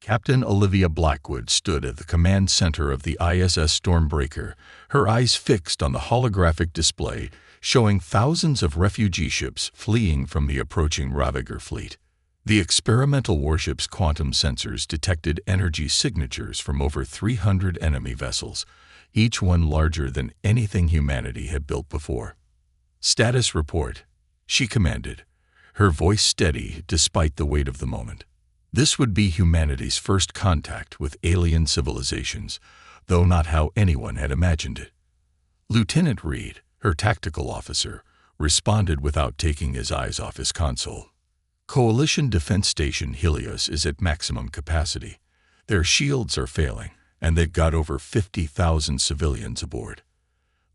Captain Olivia Blackwood stood at the command center of the ISS Stormbreaker, her eyes fixed on the holographic display showing thousands of refugee ships fleeing from the approaching Ravager fleet. The experimental warship's quantum sensors detected energy signatures from over 300 enemy vessels, each one larger than anything humanity had built before. "Status report," she commanded, her voice steady despite the weight of the moment. This would be humanity's first contact with alien civilizations, though not how anyone had imagined it. Lieutenant Reed, her tactical officer, responded without taking his eyes off his console. Coalition Defense Station Helios is at maximum capacity. Their shields are failing, and they've got over 50,000 civilians aboard.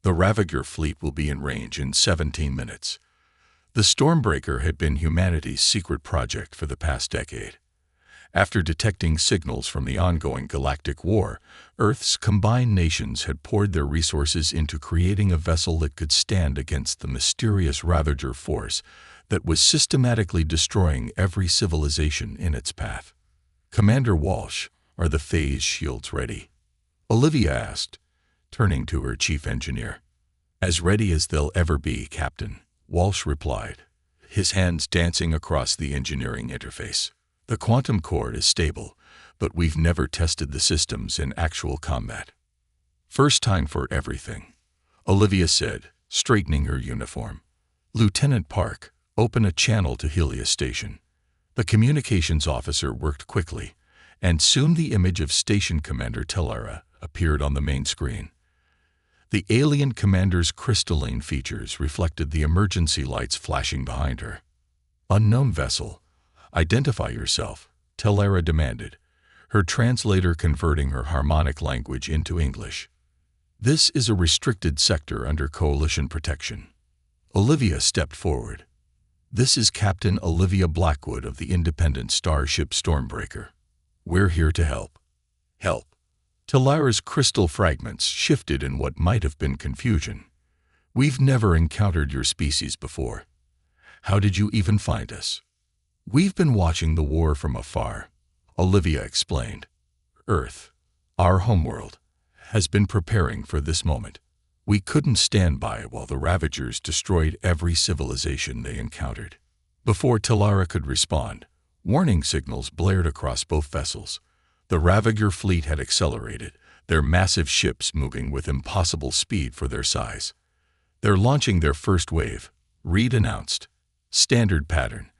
The Ravager fleet will be in range in 17 minutes. The Stormbreaker had been humanity's secret project for the past decade. After detecting signals from the ongoing galactic war, Earth's combined nations had poured their resources into creating a vessel that could stand against the mysterious Ravager force that was systematically destroying every civilization in its path. "Commander Walsh, are the phase shields ready?" Olivia asked, turning to her chief engineer. "As ready as they'll ever be, Captain," Walsh replied, his hands dancing across the engineering interface. "The quantum core is stable, but we've never tested the systems in actual combat." "First time for everything," Olivia said, straightening her uniform. "Lieutenant Park, open a channel to Helios Station." The communications officer worked quickly, and soon the image of Station Commander Tellara appeared on the main screen. The alien commander's crystalline features reflected the emergency lights flashing behind her. "Unknown vessel, identify yourself," Tellara demanded, her translator converting her harmonic language into English. "This is a restricted sector under Coalition protection." Olivia stepped forward. "This is Captain Olivia Blackwood of the independent starship Stormbreaker. We're here to help." "Help?" Tellara's crystal fragments shifted in what might have been confusion. "We've never encountered your species before. How did you even find us?" "We've been watching the war from afar," Olivia explained. "Earth, our homeworld, has been preparing for this moment. We couldn't stand by while the Ravagers destroyed every civilization they encountered." Before Tellara could respond, warning signals blared across both vessels. The Ravager fleet had accelerated, their massive ships moving with impossible speed for their size. "They're launching their first wave," Reed announced. "Standard pattern.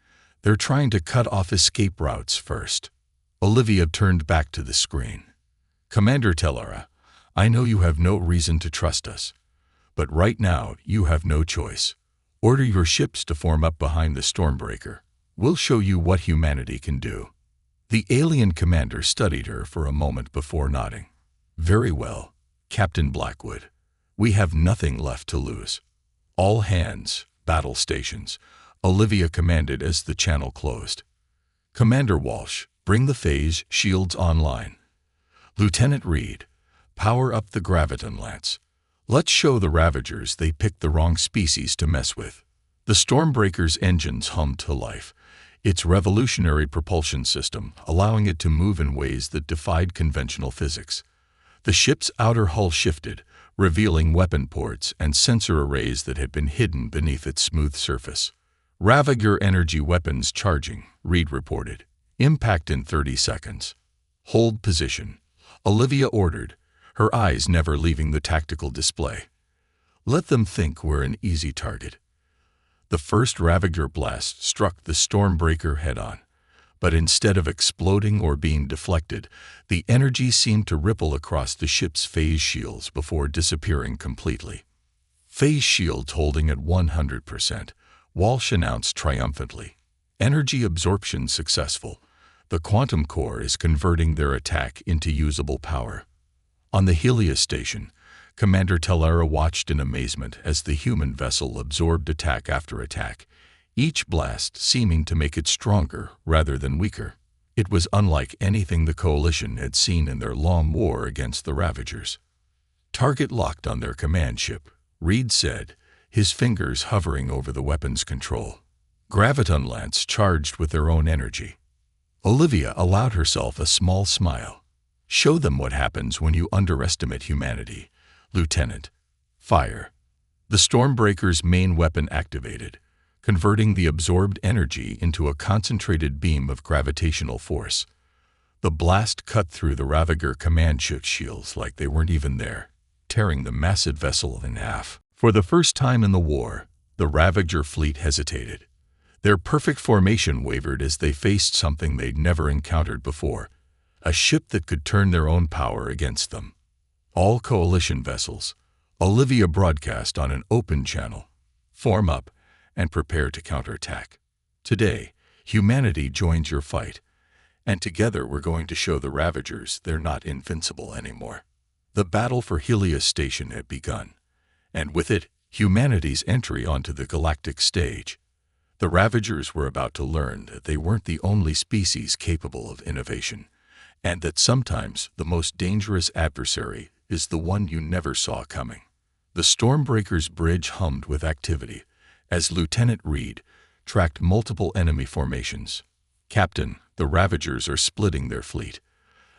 They're trying to cut off escape routes first." Olivia turned back to the screen. "Commander Tellara, I know you have no reason to trust us, but right now you have no choice. Order your ships to form up behind the Stormbreaker. We'll show you what humanity can do." The alien commander studied her for a moment before nodding. "Very well, Captain Blackwood. We have nothing left to lose. All hands, battle stations," Olivia commanded as the channel closed. "Commander Walsh, bring the phase shields online. Lieutenant Reed, power up the graviton lance. Let's show the Ravagers they picked the wrong species to mess with." The Stormbreaker's engines hummed to life, its revolutionary propulsion system allowing it to move in ways that defied conventional physics. The ship's outer hull shifted, revealing weapon ports and sensor arrays that had been hidden beneath its smooth surface. "Ravager energy weapons charging," Reed reported. "Impact in 30 seconds. Hold position," Olivia ordered, her eyes never leaving the tactical display. "Let them think we're an easy target." The first Ravager blast struck the Stormbreaker head-on, but instead of exploding or being deflected, the energy seemed to ripple across the ship's phase shields before disappearing completely. "Phase shields holding at 100%, Walsh announced triumphantly. "Energy absorption successful. The quantum core is converting their attack into usable power." On the Helios station, Commander Tellara watched in amazement as the human vessel absorbed attack after attack, each blast seeming to make it stronger rather than weaker. It was unlike anything the Coalition had seen in their long war against the Ravagers. "Target locked on their command ship," Reed said, his fingers hovering over the weapon's control. "Graviton lance charged with their own energy." Olivia allowed herself a small smile. Show them what happens when you underestimate humanity, Lieutenant. Fire. The Stormbreaker's main weapon activated, converting the absorbed energy into a concentrated beam of gravitational force. The blast cut through the Ravager command ship shields like they weren't even there, tearing the massive vessel in half. For the first time in the war, the Ravager fleet hesitated. Their perfect formation wavered as they faced something they'd never encountered before, a ship that could turn their own power against them. All coalition vessels, Olivia broadcast on an open channel, form up and prepare to counterattack. Today, humanity joins your fight, and together we're going to show the Ravagers they're not invincible anymore. The battle for Helios Station had begun, and with it, humanity's entry onto the galactic stage. The Ravagers were about to learn that they weren't the only species capable of innovation, and that sometimes the most dangerous adversary is the one you never saw coming. The Stormbreaker's bridge hummed with activity as Lieutenant Reed tracked multiple enemy formations. Captain, the Ravagers are splitting their fleet.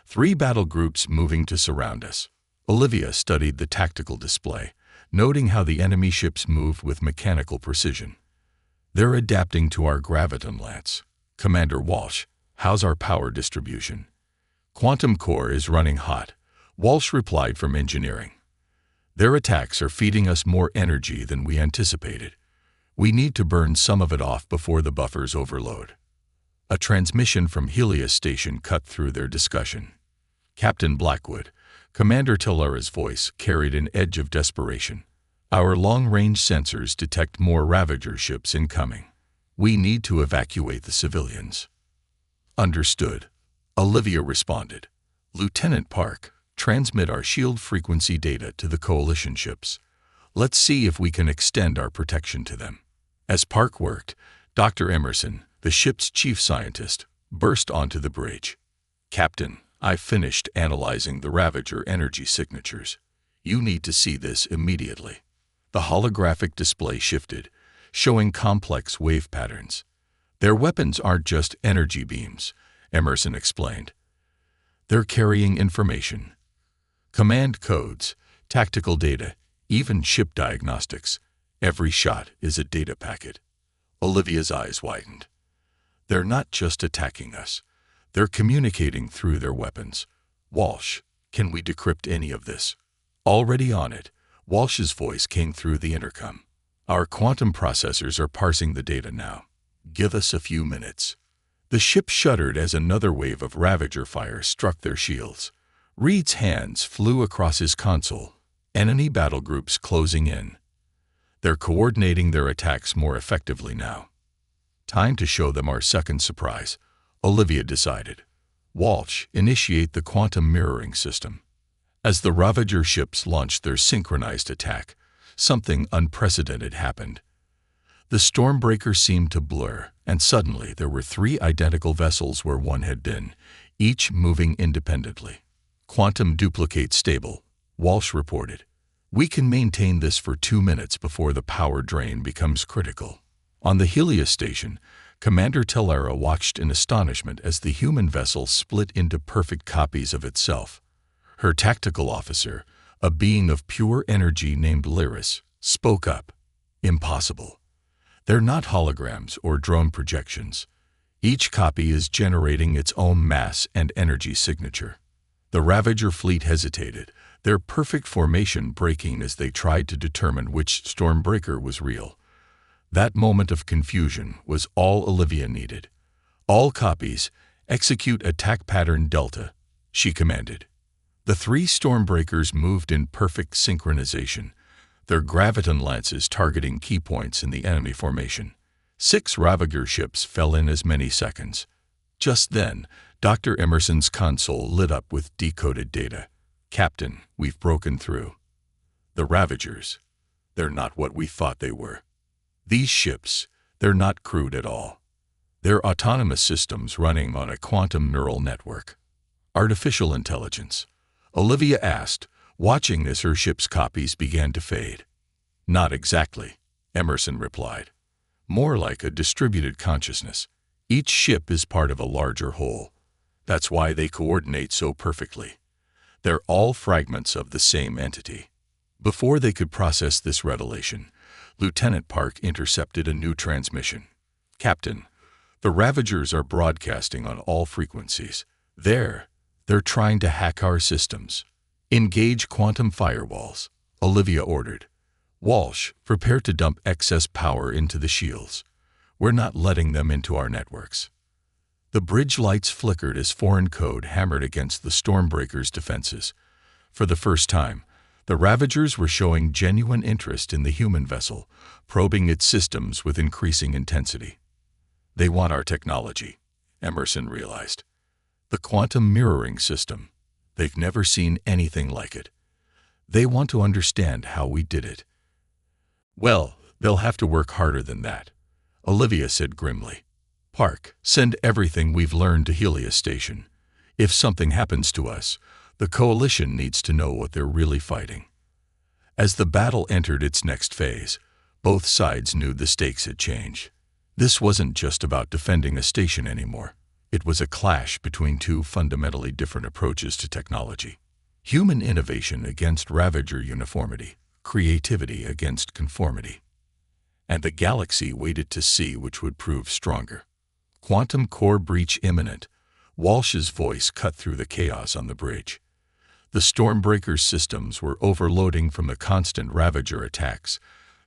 3 battle groups moving to surround us. Olivia studied the tactical display, noting how the enemy ships moved with mechanical precision. They're adapting to our graviton lance. Commander Walsh, how's our power distribution? Quantum core is running hot, Walsh replied from engineering. Their attacks are feeding us more energy than we anticipated. We need to burn some of it off before the buffers overload. A transmission from Helios Station cut through their discussion. Captain Blackwood, Commander Tellera's voice carried an edge of desperation. Our long-range sensors detect more Ravager ships incoming. We need to evacuate the civilians. Understood. Olivia responded. Lieutenant Park, transmit our shield frequency data to the coalition ships. Let's see if we can extend our protection to them. As Park worked, Dr. Emerson, the ship's chief scientist, burst onto the bridge. Captain, I've finished analyzing the Ravager energy signatures. You need to see this immediately. The holographic display shifted, showing complex wave patterns. Their weapons aren't just energy beams, Emerson explained. They're carrying information. Command codes, tactical data, even ship diagnostics. Every shot is a data packet. Olivia's eyes widened. They're not just attacking us. They're communicating through their weapons. Walsh, can we decrypt any of this? Already on it, Walsh's voice came through the intercom. Our quantum processors are parsing the data now. Give us a few minutes. The ship shuddered as another wave of Ravager fire struck their shields. Reed's hands flew across his console. Enemy battle groups closing in. They're coordinating their attacks more effectively now. Time to show them our second surprise, Olivia decided. Walsh, initiate the quantum mirroring system. As the Ravager ships launched their synchronized attack, something unprecedented happened. The Stormbreaker seemed to blur, and suddenly there were 3 identical vessels where one had been, each moving independently. Quantum duplicate stable, Walsh reported. We can maintain this for 2 minutes before the power drain becomes critical. On the Helios Station, Commander Tellera watched in astonishment as the human vessel split into perfect copies of itself. Her tactical officer, a being of pure energy named Lyris, spoke up. Impossible. They're not holograms or drone projections. Each copy is generating its own mass and energy signature. The Ravager fleet hesitated, their perfect formation breaking as they tried to determine which Stormbreaker was real. That moment of confusion was all Olivia needed. All copies, execute attack pattern Delta, she commanded. The 3 Stormbreakers moved in perfect synchronization, their graviton lances targeting key points in the enemy formation. 6 Ravager ships fell in as many seconds. Just then, Dr. Emerson's console lit up with decoded data. Captain, we've broken through. The Ravagers, they're not what we thought they were. These ships, they're not crewed at all. They're autonomous systems running on a quantum neural network. Artificial intelligence. Olivia asked, watching as her ship's copies began to fade. Not exactly, Emerson replied. More like a distributed consciousness. Each ship is part of a larger whole. That's why they coordinate so perfectly. They're all fragments of the same entity. Before they could process this revelation, Lieutenant Park intercepted a new transmission. "Captain, the Ravagers are broadcasting on all frequencies. They're trying to hack our systems. Engage quantum firewalls," Olivia ordered. "Walsh, prepare to dump excess power into the shields. We're not letting them into our networks." The bridge lights flickered as foreign code hammered against the Stormbreaker's defenses. For the first time, the Ravagers were showing genuine interest in the human vessel, probing its systems with increasing intensity. "They want our technology," Emerson realized. "The quantum mirroring system. They've never seen anything like it. They want to understand how we did it." "Well, they'll have to work harder than that," Olivia said grimly. "Park, send everything we've learned to Helios Station. If something happens to us, the Coalition needs to know what they're really fighting." As the battle entered its next phase, both sides knew the stakes had changed. This wasn't just about defending a station anymore. It was a clash between two fundamentally different approaches to technology. Human innovation against Ravager uniformity, creativity against conformity. And the galaxy waited to see which would prove stronger. "Quantum core breach imminent," Walsh's voice cut through the chaos on the bridge. The Stormbreaker's systems were overloading from the constant Ravager attacks,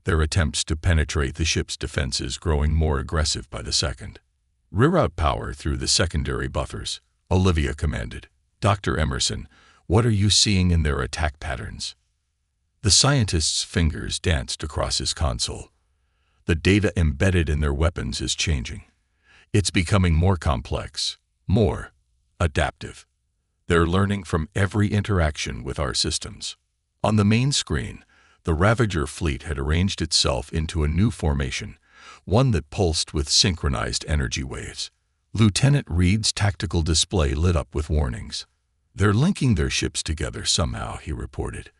their attempts to penetrate the ship's defenses growing more aggressive by the second. "Reroute power through the secondary buffers," Olivia commanded. "Dr. Emerson, what are you seeing in their attack patterns?" The scientist's fingers danced across his console. "The data embedded in their weapons is changing. It's becoming more complex, more adaptive. They're learning from every interaction with our systems." On the main screen, the Ravager fleet had arranged itself into a new formation, one that pulsed with synchronized energy waves. Lieutenant Reed's tactical display lit up with warnings. "They're linking their ships together somehow," he reported.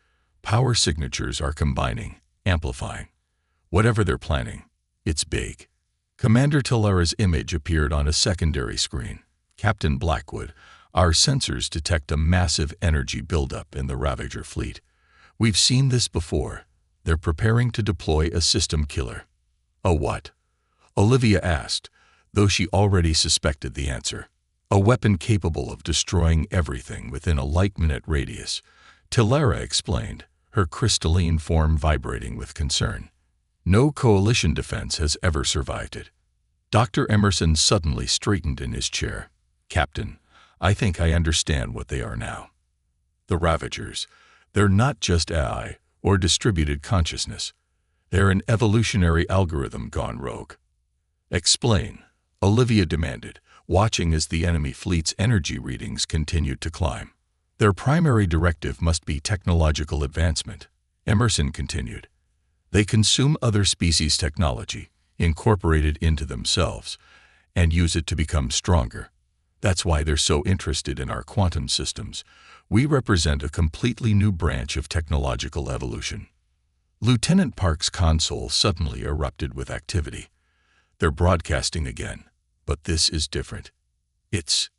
"Power signatures are combining, amplifying. Whatever they're planning, it's big." Commander Tellera's image appeared on a secondary screen. "Captain Blackwood, our sensors detect a massive energy buildup in the Ravager fleet. We've seen this before. They're preparing to deploy a system killer." "A what?" Olivia asked, though she already suspected the answer. "A weapon capable of destroying everything within a light-minute radius," Tellera explained, her crystalline form vibrating with concern. "No Coalition defense has ever survived it." Dr. Emerson suddenly straightened in his chair. "Captain, I think I understand what they are now. The Ravagers, they're not just AI or distributed consciousness. They're an evolutionary algorithm gone rogue." "Explain," Olivia demanded, watching as the enemy fleet's energy readings continued to climb. "Their primary directive must be technological advancement," Emerson continued. "They consume other species' technology, incorporate it into themselves, and use it to become stronger. That's why they're so interested in our quantum systems. We represent a completely new branch of technological evolution." Lieutenant Park's console suddenly erupted with activity. "They're broadcasting again, but this is different. It's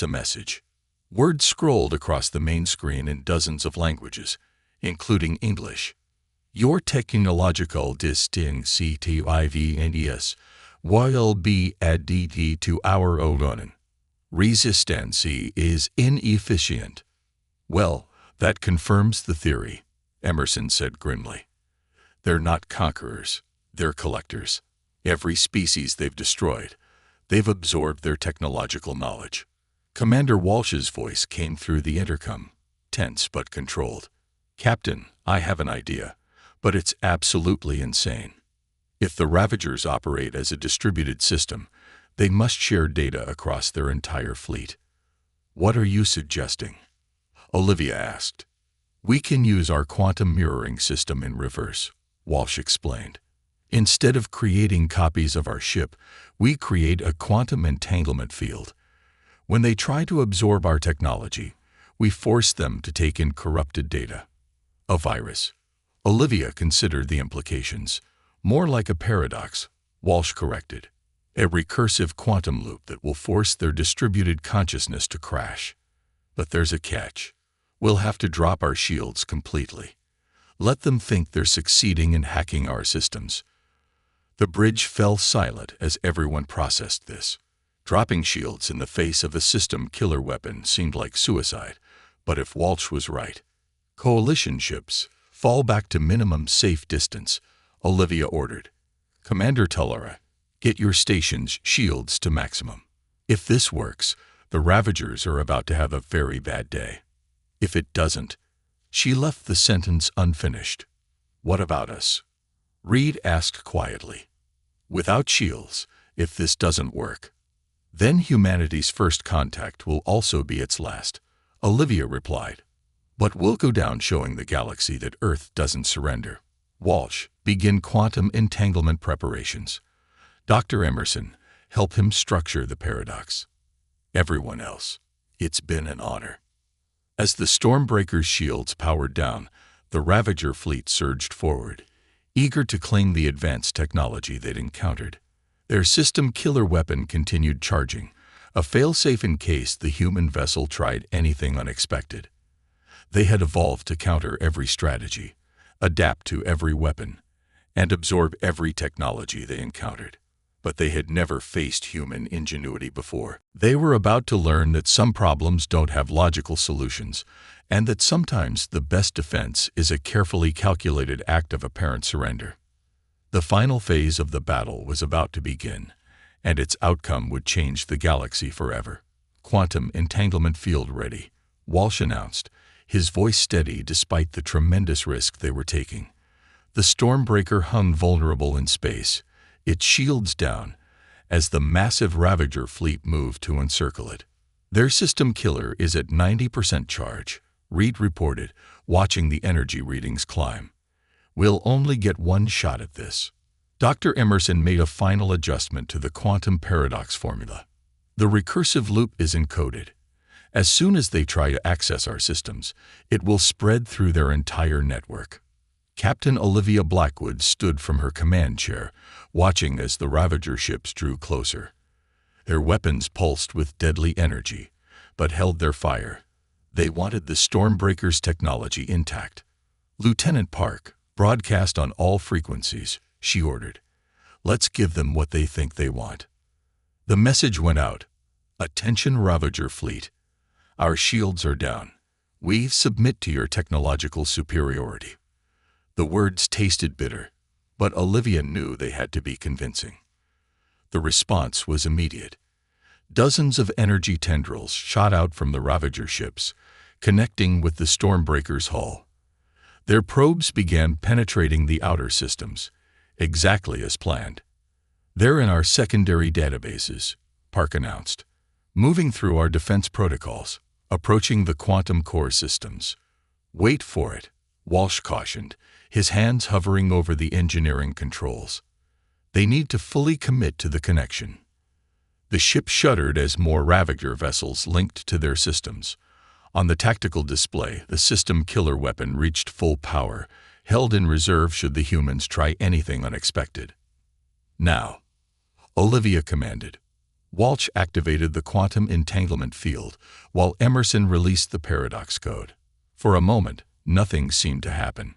a message." Words scrolled across the main screen in dozens of languages, including English. "Your technological distinctiveness will be added to our outgunned. Resistance is inefficient." "Well, that confirms the theory," Emerson said grimly. "They're not conquerors, they're collectors. Every species they've destroyed, they've absorbed their technological knowledge." Commander Walsh's voice came through the intercom, tense but controlled. "Captain, I have an idea, but it's absolutely insane. If the Ravagers operate as a distributed system, they must share data across their entire fleet." "What are you suggesting?" Olivia asked. "We can use our quantum mirroring system in reverse," Walsh explained. "Instead of creating copies of our ship, we create a quantum entanglement field. When they try to absorb our technology, we force them to take in corrupted data. A virus." Olivia considered the implications. "More like a paradox," Walsh corrected. a recursive quantum loop that will force their distributed consciousness to crash. But there's a catch. We'll have to drop our shields completely. Let them think they're succeeding in hacking our systems. The bridge fell silent as everyone processed this. Dropping shields in the face of a system killer weapon seemed like suicide, but if Walsh was right, coalition ships, fall back to minimum safe distance, Olivia ordered. Commander Tullara, get your station's shields to maximum. If this works, the Ravagers are about to have a very bad day. If it doesn't, she left the sentence unfinished. What about us? Reed asked quietly. Without shields, if this doesn't work, then humanity's first contact will also be its last, Olivia replied. But we'll go down showing the galaxy that Earth doesn't surrender. Walsh, begin quantum entanglement preparations. Dr. Emerson, help him structure the paradox. Everyone else, it's been an honor. As the Stormbreaker's shields powered down, the Ravager fleet surged forward, eager to claim the advanced technology they'd encountered. Their system killer weapon continued charging, a failsafe in case the human vessel tried anything unexpected. They had evolved to counter every strategy, adapt to every weapon, and absorb every technology they encountered. But they had never faced human ingenuity before. They were about to learn that some problems don't have logical solutions, and that sometimes the best defense is a carefully calculated act of apparent surrender. The final phase of the battle was about to begin, and its outcome would change the galaxy forever. Quantum entanglement field ready, Walsh announced, his voice steady despite the tremendous risk they were taking. The Stormbreaker hung vulnerable in space, its shields down, as the massive Ravager fleet moved to encircle it. Their system killer is at 90% charge, Reed reported, watching the energy readings climb. We'll only get one shot at this. Dr. Emerson made a final adjustment to the quantum paradox formula. The recursive loop is encoded. As soon as they try to access our systems, it will spread through their entire network. Captain Olivia Blackwood stood from her command chair, watching as the Ravager ships drew closer. Their weapons pulsed with deadly energy, but held their fire. They wanted the Stormbreaker's technology intact. Lieutenant Park, broadcast on all frequencies, she ordered. Let's give them what they think they want. The message went out. Attention Ravager fleet. Our shields are down. We submit to your technological superiority. The words tasted bitter, but Olivia knew they had to be convincing. The response was immediate. Dozens of energy tendrils shot out from the Ravager ships, connecting with the Stormbreaker's hull. Their probes began penetrating the outer systems, exactly as planned. They're in our secondary databases, Park announced, moving through our defense protocols, approaching the quantum core systems. Wait for it, Walsh cautioned, his hands hovering over the engineering controls. They need to fully commit to the connection. The ship shuddered as more Ravager vessels linked to their systems. On the tactical display, the system killer weapon reached full power, held in reserve should the humans try anything unexpected. Now, Olivia commanded. Walsh activated the quantum entanglement field, while Emerson released the paradox code. For a moment, nothing seemed to happen.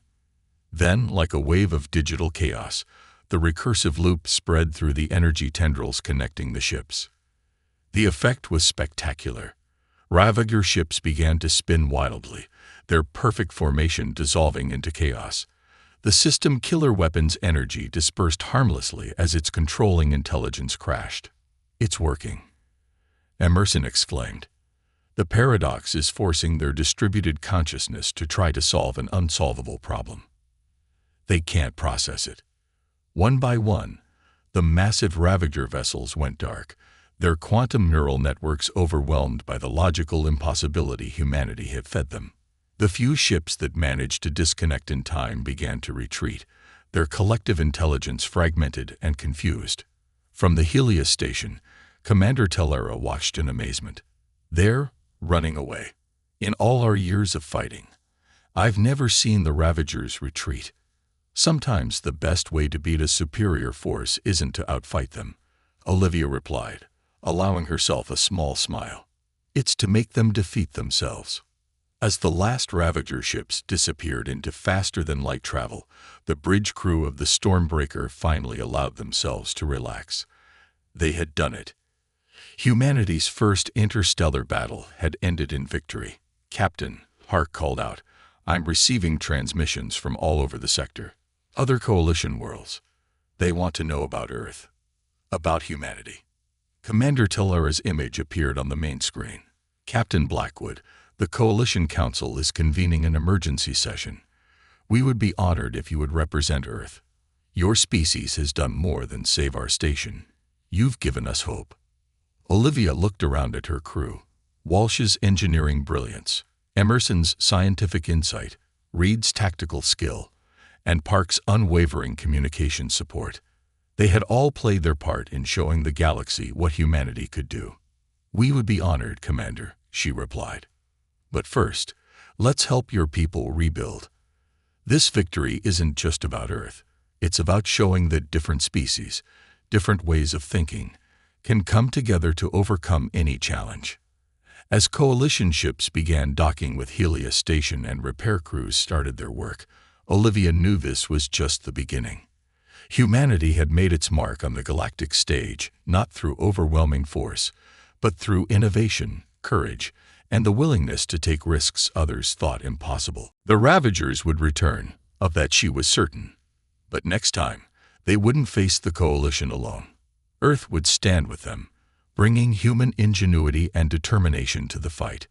Then, like a wave of digital chaos, the recursive loop spread through the energy tendrils connecting the ships. The effect was spectacular. Ravager ships began to spin wildly, their perfect formation dissolving into chaos. The system killer weapon's energy dispersed harmlessly as its controlling intelligence crashed. It's working, Emerson exclaimed. The paradox is forcing their distributed consciousness to try to solve an unsolvable problem. They can't process it. One by one, the massive Ravager vessels went dark, their quantum neural networks overwhelmed by the logical impossibility humanity had fed them. The few ships that managed to disconnect in time began to retreat, their collective intelligence fragmented and confused. From the Helios station, Commander Tullara watched in amazement. They're running away. In all our years of fighting, I've never seen the Ravagers retreat. Sometimes the best way to beat a superior force isn't to outfight them, Olivia replied, allowing herself a small smile. It's to make them defeat themselves. As the last Ravager ships disappeared into faster-than-light travel, the bridge crew of the Stormbreaker finally allowed themselves to relax. They had done it. Humanity's first interstellar battle had ended in victory. "Captain," Hark called out, "I'm receiving transmissions from all over the sector. Other Coalition worlds. They want to know about Earth. About humanity." Commander Tellera's image appeared on the main screen. "Captain Blackwood, the Coalition Council is convening an emergency session. We would be honored if you would represent Earth. Your species has done more than save our station. You've given us hope." Olivia looked around at her crew. Walsh's engineering brilliance, Emerson's scientific insight, Reed's tactical skill, and Park's unwavering communication support. They had all played their part in showing the galaxy what humanity could do. "We would be honored, Commander," she replied. "But first, let's help your people rebuild." This victory isn't just about Earth. It's about showing that different species, different ways of thinking, can come together to overcome any challenge. As Coalition ships began docking with Helios Station and repair crews started their work, Olivia knew this was just the beginning. Humanity had made its mark on the galactic stage, not through overwhelming force, but through innovation, courage, and the willingness to take risks others thought impossible. The Ravagers would return, of that she was certain. But next time, they wouldn't face the Coalition alone. Earth would stand with them, bringing human ingenuity and determination to the fight.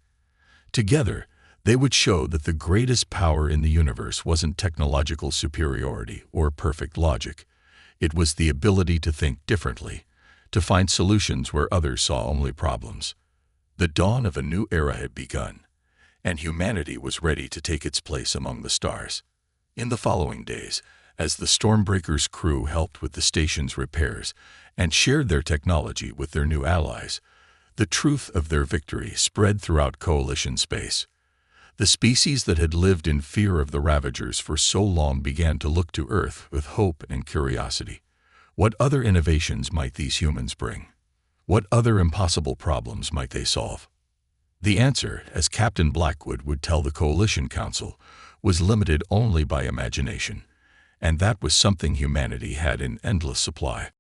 Together, they would show that the greatest power in the universe wasn't technological superiority or perfect logic. It was the ability to think differently, to find solutions where others saw only problems. The dawn of a new era had begun, and humanity was ready to take its place among the stars. In the following days, as the Stormbreaker's crew helped with the station's repairs and shared their technology with their new allies, the truth of their victory spread throughout Coalition space. The species that had lived in fear of the Ravagers for so long began to look to Earth with hope and curiosity. What other innovations might these humans bring? What other impossible problems might they solve? The answer, as Captain Blackwood would tell the Coalition Council, was limited only by imagination, and that was something humanity had in endless supply.